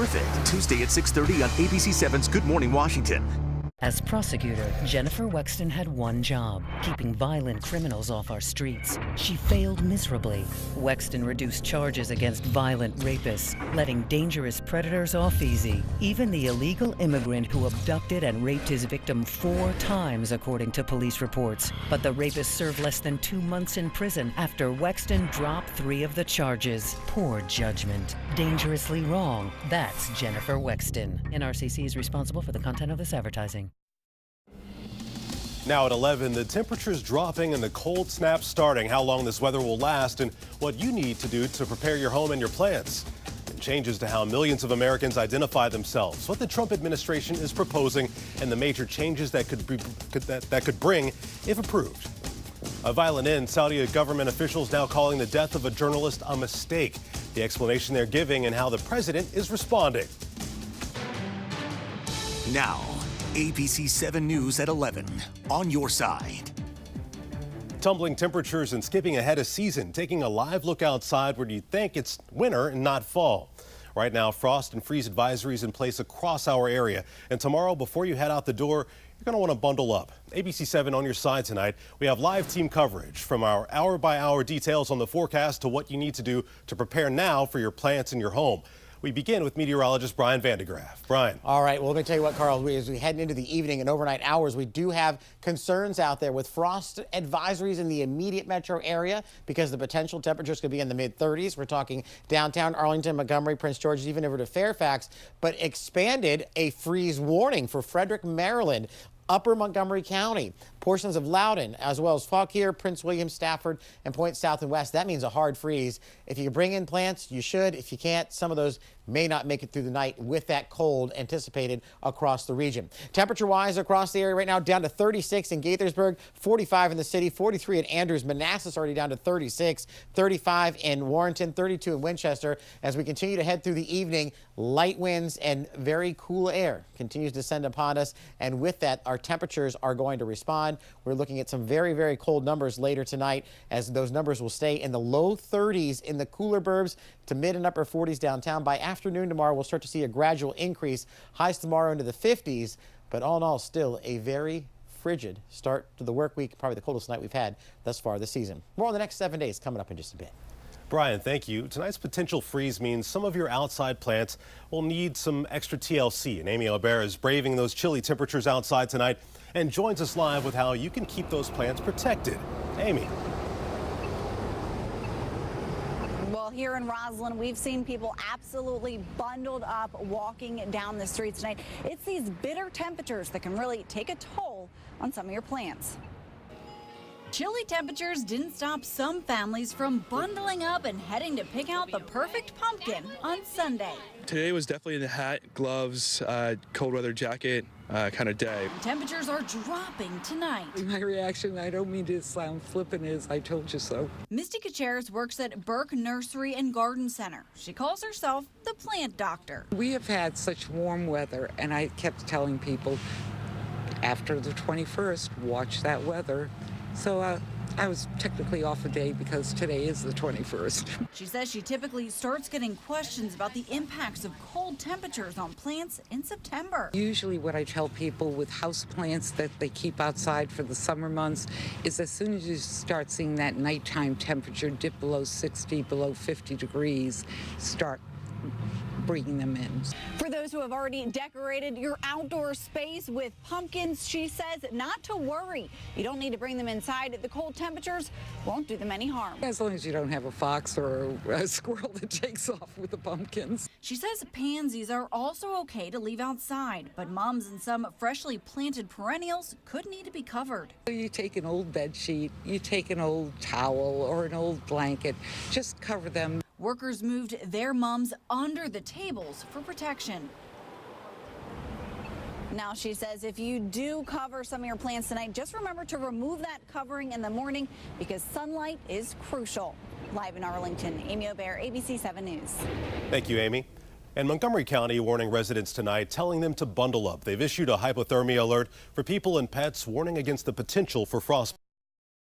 worth it. Tuesday at 6:30 on ABC7's Good Morning Washington. As prosecutor, Jennifer Wexton had one job, keeping violent criminals off our streets. She failed miserably. Wexton reduced charges against violent rapists, letting dangerous predators off easy. Even the illegal immigrant who abducted and raped his victim 4 times, according to police reports. But the rapist served less than 2 months in prison after Wexton dropped 3 of the charges. Poor judgment. Dangerously wrong. That's Jennifer Wexton. NRCC is responsible for the content of this advertising. Now at 11, the temperature's dropping and the cold snap starting. How long this weather will last and what you need to do to prepare your home and your plants. And changes to how millions of Americans identify themselves, what the Trump administration is proposing, and the major changes that could bring if approved. A violent end. Saudi government officials now calling the death of a journalist a mistake. The explanation they're giving and how the president is responding. Now, ABC 7 News at 11. On your side. Tumbling temperatures and skipping ahead of season, taking a live look outside where you think it's winter and not fall. Right now, frost and freeze advisories in place across our area. And tomorrow, before you head out the door, you're going to want to bundle up. ABC 7 on your side tonight. We have live team coverage from our hour-by-hour details on the forecast to what you need to do to prepare now for your plants in your home. We begin with meteorologist Brian Vandegraff. Brian. All right, well, let me tell you what, Carl, as we head into the evening and overnight hours, we do have concerns out there with frost advisories in the immediate metro area because the potential temperatures could be in the mid-30s. We're talking downtown Arlington, Montgomery, Prince George's, even over to Fairfax, but expanded a freeze warning for Frederick, Maryland, Upper Montgomery County, portions of Loudoun, as well as Fauquier, Prince William, Stafford, and Point South and West. That means a hard freeze. If you can bring in plants, you should. If you can't, some of those may not make it through the night with that cold anticipated across the region. Temperature-wise across the area right now, down to 36 in Gaithersburg, 45 in the city, 43 in Andrews. Manassas already down to 36, 35 in Warrenton, 32 in Winchester. As we continue to head through the evening, light winds and very cool air continues to descend upon us. And with that, our temperatures are going to respond. We're looking at some very, very cold numbers later tonight, as those numbers will stay in the low 30s in the cooler burbs to mid and upper 40s downtown. By afternoon tomorrow, we'll start to see a gradual increase. Highs tomorrow into the 50s, but all in all, still a very frigid start to the work week, probably the coldest night we've had thus far this season. More on the next 7 days coming up in just a bit. Brian, thank you. Tonight's potential freeze means some of your outside plants will need some extra TLC. And Amy Albert is braving those chilly temperatures outside tonight and joins us live with how you can keep those plants protected. Amy. Well, here in Roslyn, we've seen people absolutely bundled up walking down the streets tonight. It's these bitter temperatures that can really take a toll on some of your plants. Chilly temperatures didn't stop some families from bundling up and heading to pick out the perfect pumpkin on Sunday. Today was definitely the hat, gloves, cold weather jacket kind of day. Temperatures are dropping tonight. My reaction, I don't mean to sound flippant, is I told you so. Misty Kacheres works at Burke Nursery and Garden Center. She calls herself the plant doctor. We have had such warm weather, and I kept telling people after the 21st, watch that weather. So I was technically off a day because today is the 21st. She says she typically starts getting questions about the impacts of cold temperatures on plants in September. Usually what I tell people with house plants that they keep outside for the summer months is as soon as you start seeing that nighttime temperature dip below 60, below 50 degrees, start bringing them in. For those who have already decorated your outdoor space with pumpkins, she says not to worry. You don't need to bring them inside. The cold temperatures won't do them any harm. As long as you don't have a fox or a squirrel that takes off with the pumpkins. She says pansies are also okay to leave outside, but mums and some freshly planted perennials could need to be covered. You take an old bed sheet, you take an old towel or an old blanket, just cover them. Workers moved their mums under the tables for protection. Now, she says if you do cover some of your plants tonight, just remember to remove that covering in the morning because sunlight is crucial. Live in Arlington, Amy Aubert, ABC 7 News. Thank you, Amy. And Montgomery County warning residents tonight, telling them to bundle up. They've issued a hypothermia alert for people and pets, warning against the potential for frost.